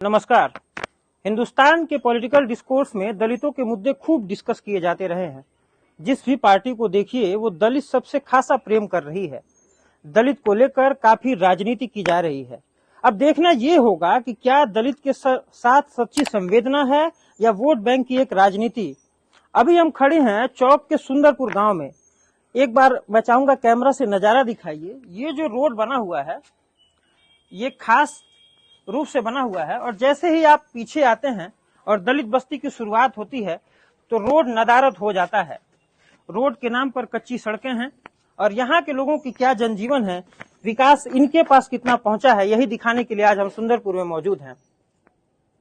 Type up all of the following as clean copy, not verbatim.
नमस्कार। हिंदुस्तान के political discourse में दलितों के मुद्दे खूब डिस्कस किए जाते रहे हैं। जिस भी पार्टी को देखिए वो दलित सबसे खासा प्रेम कर रही है। दलित को लेकर काफी राजनीति की जा रही है। अब देखना ये होगा कि क्या दलित के साथ सच्ची संवेदना है या वोट बैंक की एक राजनीति। अभी हम खड़े हैं चौक के सुंदरपुर गांव में। एक बार मैं चाहूंगा कैमरा से नजारा दिखाइए। ये जो रोड बना हुआ है ये खास रूप से बना हुआ है और जैसे ही आप पीछे आते हैं और दलित बस्ती की शुरुआत होती है तो रोड नदारद हो जाता है। रोड के नाम पर कच्ची सड़कें हैं और यहाँ के लोगों की क्या जनजीवन है, विकास इनके पास कितना पहुंचा है, यही दिखाने के लिए आज हम सुंदरपुर में मौजूद हैं।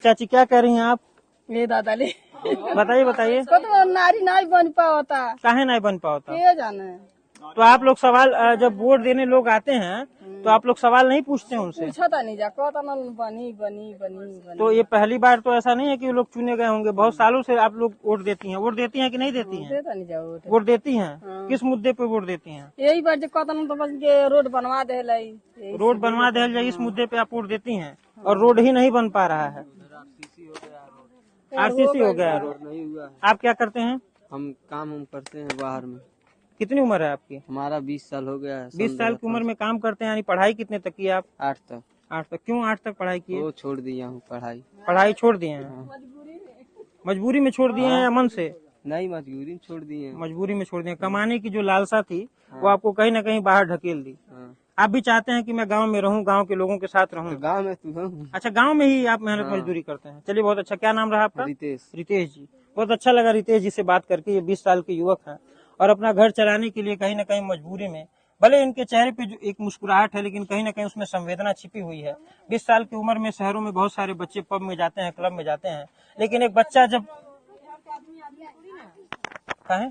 चाची क्या कह रही हैं आप? ले दादा ले बताइए बताइए। तो नारी नहीं बन पाता, काहे नहीं बन पाता? ये जाने। तो आप लोग सवाल, जब वोट देने लोग आते हैं तो आप लोग सवाल नहीं पूछते हैं उनसे? पूछता नहीं जा, कहता ना बनी बनी बनी बनी। तो ये पहली बार तो ऐसा नहीं है कि लोग चुने गए होंगे, बहुत सालों से आप लोग वोट देती हैं। वोट देती हैं कि नहीं देती हैं? देता नहीं जा वोट देती हैं। किस मुद्दे पे वोट देती हैं? यही बार जो कहता ना तो बस के रोड बनवा दे लाई, रोड बनवा दे जाए, इस मुद्दे पे आप वोट देती हैं और रोड ही नहीं बन पा रहा है। आरसीसी हो गया रोड नहीं हुआ है। आप क्या करते हैं? हम काम करते हैं बाहर में। कितनी उम्र है आपकी? हमारा 20 साल हो गया है। 20 साल की उम्र में काम करते हैं, यानी पढ़ाई कितने तक की आप? 8 तक। 8 तक। क्यों 8 तक पढ़ाई की? वो छोड़ दिया हूँ पढ़ाई। पढ़ाई छोड़ दिए हैं? मजबूरी में छोड़ दिए हैं या मन से? नहीं, मजबूरी में छोड़ दिए हैं। मजबूरी में छोड़ दिए। कमाने की जो लालसा थी वो आपको कहीं ना कहीं बाहर ढकेल दी। आप भी चाहते हैं कि मैं गांव में रहूं, गांव के लोगों के साथ रहूं? गांव में तू हूँ। अच्छा, गांव में ही आप मेहनत मजदूरी करते हैं। चलिए, बहुत अच्छा। क्या नाम रहा आपका? रितेश। रितेश जी, बहुत अच्छा लगा रितेश जी से बात करके। ये 20 साल के युवक हैं और अपना घर चलाने के लिए कहीं ना कहीं मजबूरी में, भले इनके चेहरे पे जो एक मुस्कुराहट है लेकिन कहीं ना कहीं उसमें संवेदना छिपी हुई है। 20 साल की उम्र में शहरों में बहुत सारे बच्चे पब में जाते हैं, क्लब में जाते हैं, लेकिन एक बच्चा जब कहे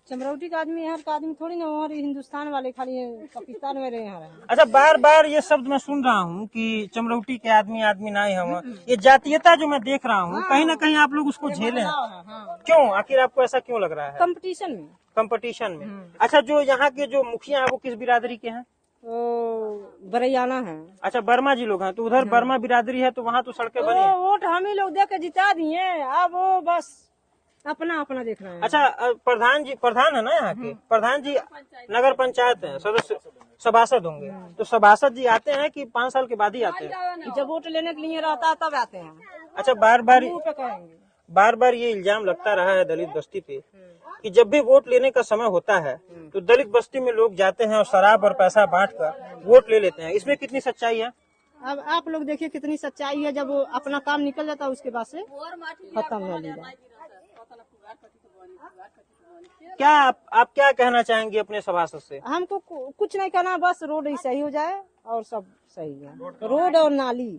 चमरौटी का आदमी, यहाँ का आदमी थोड़ी ना, वहाँ हिंदुस्तान वाले खाली पाकिस्तान में रहे हैं। अच्छा, बार बार ये शब्द मैं सुन रहा हूँ कि चमरौटी के आदमी आदमी ना ही हम। ये जातीयता जो मैं देख रहा हूँ कहीं ना कहीं आप लोग उसको झेले हैं। क्यों? आखिर आपको ऐसा क्यों लग रहा है? कंपटीशन में। कंपटीशन में। अच्छा, जो यहाँ के जो मुखिया हैं वो किस बिरादरी के हैं? वो बरैयाना है। अच्छा, वर्मा जी लोग हैं। तो उधर वर्मा बिरादरी है तो वहाँ तो सड़कें बनी हैं। वोट हम ही लोग दे के जिता दिए, अब वो बस अपना अपना देख रहे हैं। अच्छा, प्रधान जी, प्रधान है ना यहाँ के? प्रधान जी नगर पंचायत है, सदस्य सभासद होंगे। तो सभासद जी आते हैं कि 5 साल के बाद ही आते हैं? जब वोट लेने के लिए रहता है तब आते हैं। अच्छा, बार बार ये इल्जाम लगता रहा है दलित बस्ती पे कि जब भी वोट लेने का समय होता है तो दलित बस्ती में लोग जाते हैं और शराब और पैसा बांटकर वोट ले लेते हैं। इसमें कितनी सच्चाई है? अब आप लोग देखिए कितनी सच्चाई है। जब वो अपना काम निकल जाता है उसके बाद से खत्म हो जाएगा। क्या आप क्या कहना चाहेंगे अपने सभासद से? हमको कुछ नहीं करना, बस रोड ही सही हो जाए और सब सही है। रोड और नाली,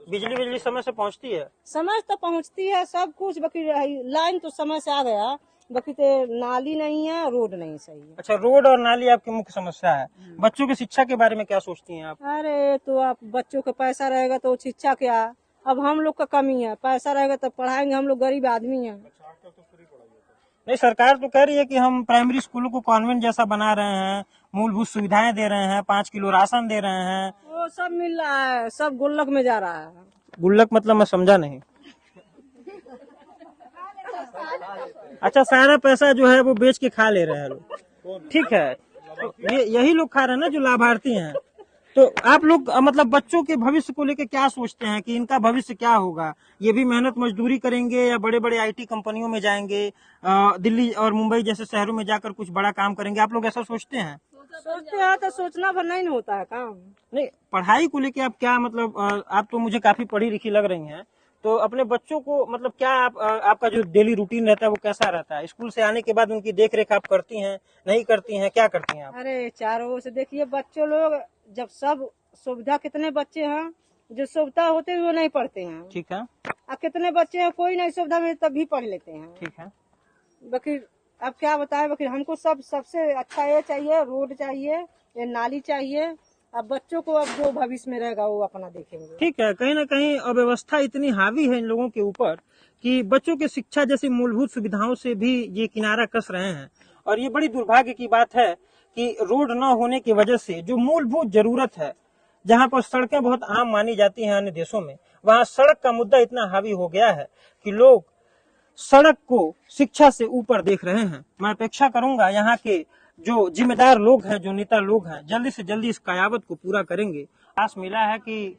बिजली समय से पहुंचती है? समय तो पहुंचती है सब कुछ, बाकी लाइन तो समय से आ गया, बाकी तो नाली नहीं है, रोड नहीं सही है। अच्छा, रोड और नाली आपकी मुख्य समस्या है। बच्चों की शिक्षा के बारे में क्या सोचती हैं आप? अरे तो आप बच्चों का पैसा रहेगा तो शिक्षा क्या, अब हम लोग का कमी है, पैसा रहेगा तो पढ़ाएंगे, हम लोग गरीब आदमी हैं। नहीं, सरकार तो कह रही है कि हम प्राइमरी स्कूलों को कॉन्वेंट जैसा बना रहे हैं, मूलभूत सुविधाएं दे रहे हैं, 5 किलो राशन दे रहे हैं। वो सब मिल रहा है, सब गुल्लक में जा रहा है। गुल्लक मतलब मैं समझा नहीं। अच्छा, सारा पैसा जो है वो बेच के खा ले रहे हैं लोग। ठीक है, तो यही लोग खा रहे हैं ना जो लाभार्थी हैं। तो आप लोग मतलब बच्चों के भविष्य को लेकर क्या सोचते हैं कि इनका भविष्य क्या होगा? ये भी मेहनत मजदूरी करेंगे या बड़े बड़े IT कंपनियों में जाएंगे, दिल्ली और मुंबई जैसे शहरों में जाकर कुछ बड़ा काम करेंगे? आप लोग ऐसा सोचते हैं? सोचते हैं तो सोचना भर नहीं होता है काम। नहीं, पढ़ाई को लेके आप क्या मतलब, आप तो मुझे काफी पढ़ी लिखी लग रही हैं, तो अपने बच्चों को मतलब क्या आपका जो डेली रूटीन रहता है वो कैसा रहता है? स्कूल से आने के बाद उनकी देख रेख आप करती हैं, नहीं करती हैं, क्या करती हैं आप? अरे चारों ओर से देखिए, बच्चों लोग जब सब सुविधा, कितने बच्चे हैं जो सुविधा होते हुए नहीं पढ़ते हैं। ठीक है। और कितने बच्चे हैं कोई नहीं सुविधा में तब भी पढ़ लेते हैं। ठीक है। बाकी अब क्या बताएं, बाकी हमको सबसे अच्छा ये चाहिए, रोड चाहिए, ये नाली चाहिए। अब बच्चों को अब जो भविष्य में रहेगा वो अपना देखेंगे। ठीक है, कहीं ना कहीं अव्यवस्था इतनी हावी है इन लोगों के ऊपर कि बच्चों की शिक्षा जैसी मूलभूत सुविधाओं से भी ये किनारा कस रहे हैं। और ये बड़ी दुर्भाग्य की बात है कि रोड न होने की वजह से जो मूलभूत जरूरत है, जहाँ पर सड़कें बहुत आम मानी जाती हैं अन्य देशों में, वहां सड़क का मुद्दा इतना हावी हो गया है कि लोग सड़क को शिक्षा से ऊपर देख रहे हैं। मैं अपेक्षा करूंगा यहाँ के जो जिम्मेदार लोग हैं, जो नेता लोग हैं, जल्दी से जल्दी इस कयावत को पूरा करेंगे। आस मिला है कि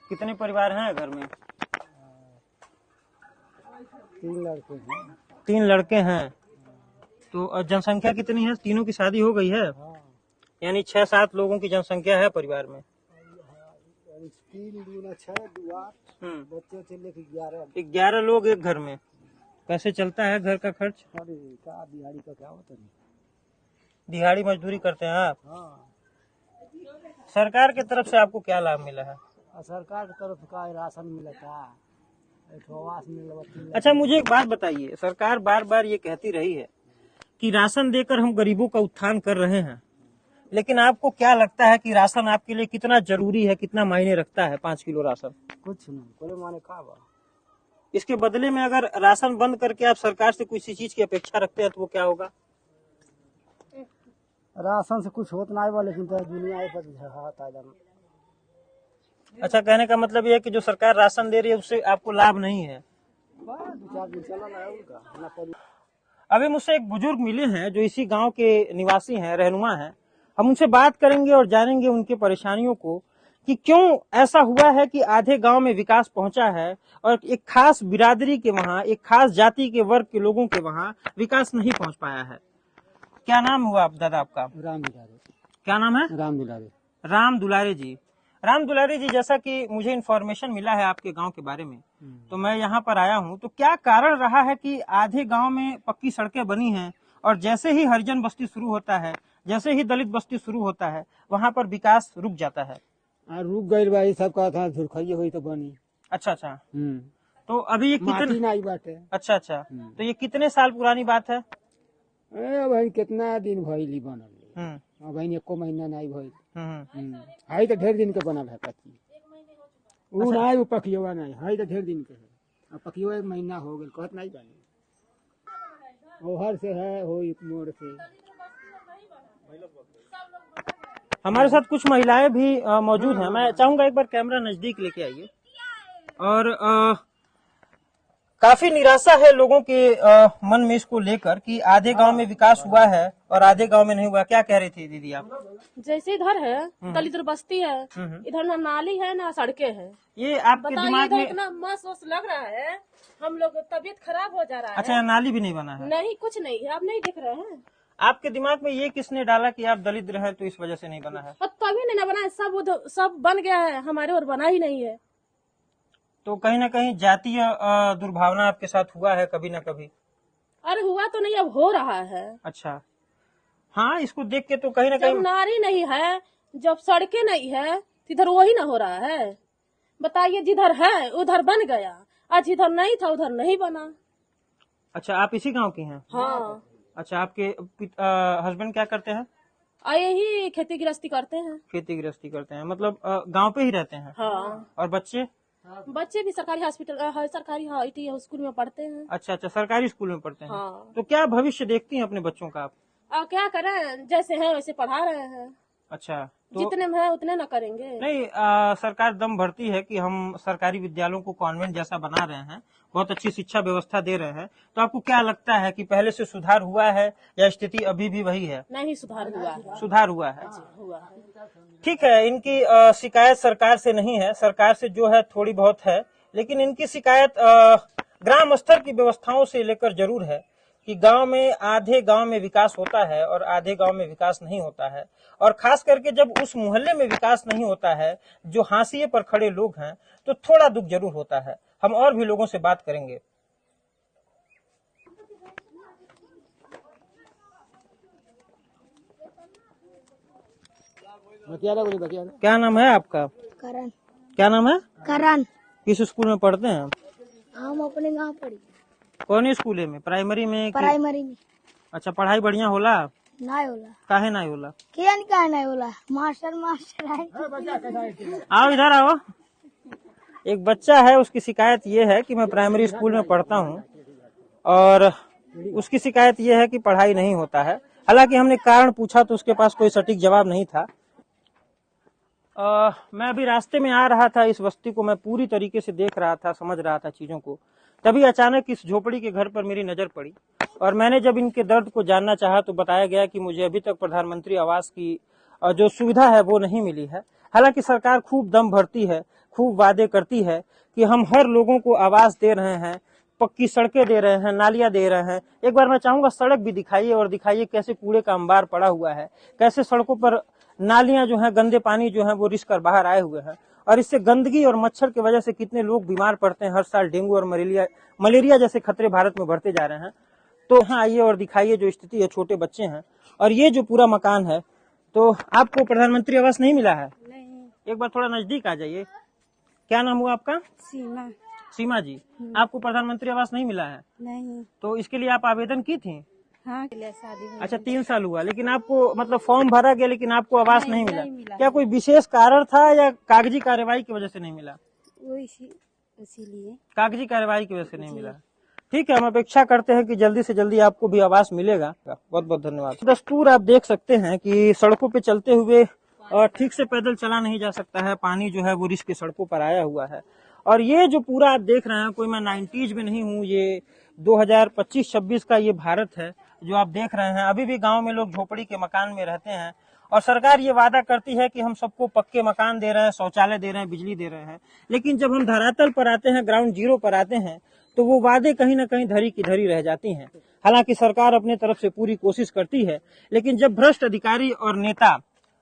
कितने परिवार हैं घर में? 3 लड़के हैं। तो जनसंख्या कितनी है? तीनों की शादी हो गई है, यानी 6-7 लोगों की जनसंख्या है परिवार में। 3 दूना 6 2 8 बच्चे से लेके 11 लोग एक घर में। कैसे चलता है घर का खर्च? अरे का दिहाड़ी का क्या होता है? दिहाड़ी मजदूरी करते हैं आप? हाँ, सरकार की तरफ से आपको क्या लाभ मिला है? और सरकार की तरफ का राशन मिलता, आवास मिलता। अच्छा, मुझे एक बात बताइए, सरकार बार बार ये कहती रही है कि राशन देकर हम गरीबों का उत्थान कर रहे हैं, लेकिन आपको क्या लगता है कि राशन आपके लिए कितना जरूरी है, कितना मायने रखता है? 5 किलो राशन कुछ नहीं, कोई माने का बा। इसके बदले में अगर राशन बंद करके आप सरकार से किसी चीज की अपेक्षा रखते हैं तो वो क्या होगा? राशन से कुछ होता नहीं बा, लेकिन तो दुनिया पर होता है। अच्छा, कहने का मतलब ये है कि जो सरकार राशन दे रही है उससे आपको लाभ नहीं है। 2-4 दिन चला ना उनका। अभी मुझसे एक बुजुर्ग मिले हैं जो इसी गांव के निवासी हैं, रहनुमा हैं। हम उनसे बात करेंगे और जानेंगे उनके परेशानियों को कि क्यों ऐसा हुआ है कि आधे गांव में विकास पहुंचा है और एक खास बिरादरी के वहां, एक खास जाति के वर्ग के लोगों के वहां विकास नहीं पहुंच पाया है। क्या नाम हुआ आप दादा आपका? राम दुलारे। क्या नाम है? राम दुलारे। राम दुलारे जी। राम दुलारे जी, जैसा कि मुझे इन्फॉर्मेशन मिला है आपके गांव के बारे में, तो मैं यहाँ पर आया हूँ। तो क्या कारण रहा है कि आधे गांव में पक्की सड़कें बनी हैं और जैसे ही हरिजन बस्ती शुरू होता है, जैसे ही दलित बस्ती शुरू होता है, वहाँ पर विकास रुक जाता है? रुक गई भाई, सब का था झुरखइये हुई तो बनी। अच्छा। तो अभी ये माटी नहीं बाटे। अच्छा। तो ये कितने साल पुरानी बात है? भाई कितना दिन भइली बनल। भाई एको महीना नहीं भइल। हाई तो ढेर दिन के बनल है कच्ची। ऊ नहीं, ऊ पकियोवा नहीं, हाई तो ढेर दिन के है। अब पकियोवा 1 महीना हो गए, कहत नहीं बनी। ओहर से है, हो एक मोड़ से। हमारे साथ कुछ महिलाएं भी मौजूद हैं। मैं चाहूंगा एक बार कैमरा नजदीक लेके आइए। और काफी निराशा है लोगों के मन में इसको लेकर कि आधे गांव में विकास हुआ है और आधे गांव में नहीं हुआ। क्या कह रही थी दीदी आप? जैसे इधर है दलित बस्ती है, इधर ना नाली है ना सड़कें है। ये आपके दिमाग में इतना मस्त लग रहा है, हम लोग तबीयत खराब हो जा रहा है। अच्छा, नाली भी नहीं बना है? नहीं, कुछ नहीं है, आप नहीं दिख रहे हैं। आपके दिमाग में ये किसने डाला कि आप दलित रहे तो इस वजह से नहीं बना है? और तभी नहीं ना बना है, सब बन गया है, हमारे और बना ही नहीं है। तो कहीं ना कहीं जातीय दुर्भावना आपके साथ हुआ है कभी ना कभी? अरे हुआ तो नहीं, अब हो रहा है। अच्छा, हाँ, इसको देख के तो कहीं ना जब कहीं नारी नहीं है, जब सड़कें नहीं है, इधर वही ना हो रहा है। बताइए, जिधर है उधर बन गया, आज जिधर नहीं था उधर नहीं बना। अच्छा, आप इसी गांव की हैं? हाँ। अच्छा, आपके हस्बैंड क्या करते हैं? यही खेती गृहस्थी करते हैं। खेती गृहस्थी करते हैं, मतलब गांव पे ही रहते हैं? हाँ। और बच्चे? बच्चे भी सरकारी हॉस्पिटल, सरकारी आईटी स्कूल में पढ़ते हैं। अच्छा, सरकारी स्कूल में पढ़ते हैं। हाँ। तो क्या भविष्य देखती हैं अपने बच्चों का आप? क्या करें, जैसे है वैसे पढ़ा रहे हैं। अच्छा, तो जितने में है उतने न करेंगे। नहीं, सरकार दम भरती है कि हम सरकारी विद्यालयों को कॉन्वेंट जैसा बना रहे हैं, बहुत अच्छी शिक्षा व्यवस्था दे रहे हैं। तो आपको क्या लगता है कि पहले से सुधार हुआ है या स्थिति अभी भी वही है? नहीं, सुधार हुआ है। सुधार हुआ है। हुआ है। ठीक है, इनकी शिकायत सरकार से नहीं है, सरकार से जो है थोड़ी बहुत है, लेकिन इनकी शिकायत ग्राम स्तर की व्यवस्थाओं से लेकर जरूर है कि गांव में आधे गांव में विकास होता है और आधे गांव में विकास नहीं होता है। और खास करके जब उस मोहल्ले में विकास नहीं होता है, जो हाशिए पर खड़े लोग हैं, तो थोड़ा दुख जरूर होता है। हम और भी लोगों से बात करेंगे। क्या नाम है आपका? करण। क्या नाम है? करण। किस स्कूल में पढ़ते हैं? हम अपने गाँव पढ़ी। कौन स्कूल में? प्राइमरी में? प्राइमरी में। अच्छा, पढ़ाई बढ़िया होला? नहीं होला। काहे नहीं होला? क्या नहीं होला, मास्टर है। आओ, इधर आओ। एक बच्चा है, उसकी शिकायत ये है कि मैं प्राइमरी स्कूल में पढ़ता हूँ और उसकी शिकायत ये है कि पढ़ाई नहीं होता है। हालांकि हमने कारण पूछा तो उसके पास कोई सटीक जवाब नहीं था। मैं अभी रास्ते में आ रहा था, इस बस्ती को मैं पूरी तरीके से देख रहा था, समझ रहा था चीजों को। तभी अचानक इस झोपड़ी के घर पर मेरी नजर पड़ी और मैंने जब इनके दर्द को जानना चाहा तो बताया गया कि मुझे अभी तक प्रधानमंत्री आवास की जो सुविधा है वो नहीं मिली है। हालांकि सरकार खूब दम भरती है, खूब वादे करती है कि हम हर लोगों को आवास दे रहे हैं, पक्की सड़कें दे रहे हैं, नालियां दे रहे हैं। एक बार मैं चाहूंगा सड़क भी दिखाइए और दिखाइए कैसे कूड़े का अंबार पड़ा हुआ है, कैसे सड़कों पर नालियां जो है, गंदे पानी जो है वो रिस कर बाहर आए हुए हैं और इससे गंदगी और मच्छर की वजह से कितने लोग बीमार पड़ते हैं। हर साल डेंगू और मलेरिया जैसे खतरे भारत में बढ़ते जा रहे हैं। तो हाँ, आइए और दिखाइए जो स्थिति है, छोटे बच्चे हैं और ये जो पूरा मकान है। तो आपको प्रधानमंत्री आवास नहीं मिला है? नहीं। एक बार थोड़ा नजदीक आ जाइए। क्या नाम हुआ आपका? सीमा। सीमा जी, आपको प्रधानमंत्री आवास नहीं मिला है? नहीं। तो इसके लिए आप आवेदन की थी? हाँ, शादी हुई। अच्छा, 3 साल हुआ, लेकिन आपको मतलब फॉर्म भरा गया लेकिन आपको आवास नहीं मिला। क्या कोई है। विशेष कारण था या कागजी कार्यवाही की वजह से नहीं मिला? वो इसीलिए कागजी कार्यवाही की वजह से नहीं मिला। ठीक है, हम अपेक्षा करते हैं कि जल्दी से जल्दी आपको भी आवास मिलेगा। बहुत बहुत धन्यवाद। दस्तूर आप देख सकते हैं कि सड़कों पे चलते हुए ठीक से पैदल चला नहीं जा सकता है, पानी जो है वो रिस के सड़कों पर आया हुआ है। और ये जो पूरा आप देख रहे हैं, कोई मैं 90s में नहीं हूँ, ये 2025-26 का ये भारत है जो आप देख रहे हैं। अभी भी गांव में लोग झोपड़ी के मकान में रहते हैं और सरकार ये वादा करती है कि हम सबको पक्के मकान दे रहे हैं, शौचालय दे रहे हैं, बिजली दे रहे हैं। लेकिन जब हम धरातल पर आते हैं, ग्राउंड जीरो पर आते हैं, तो वो वादे कहीं ना कहीं धरी की धरी रह जाती हैं। हालांकि सरकार अपने तरफ से पूरी कोशिश करती है, लेकिन जब भ्रष्ट अधिकारी और नेता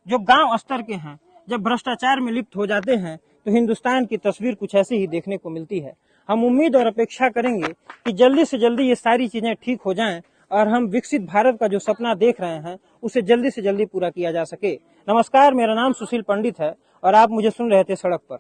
जो गांव स्तर के हैं, जब भ्रष्टाचार में लिप्त हो जाते हैं, तो हिंदुस्तान की तस्वीर कुछ ऐसी ही देखने को मिलती है। हम उम्मीद और अपेक्षा करेंगे कि जल्दी से जल्दी ये सारी चीजें ठीक हो जाएं और हम विकसित भारत का जो सपना देख रहे हैं उसे जल्दी से जल्दी पूरा किया जा सके। नमस्कार, मेरा नाम सुशील पंडित है और आप मुझे सुन रहे थे सड़क पर।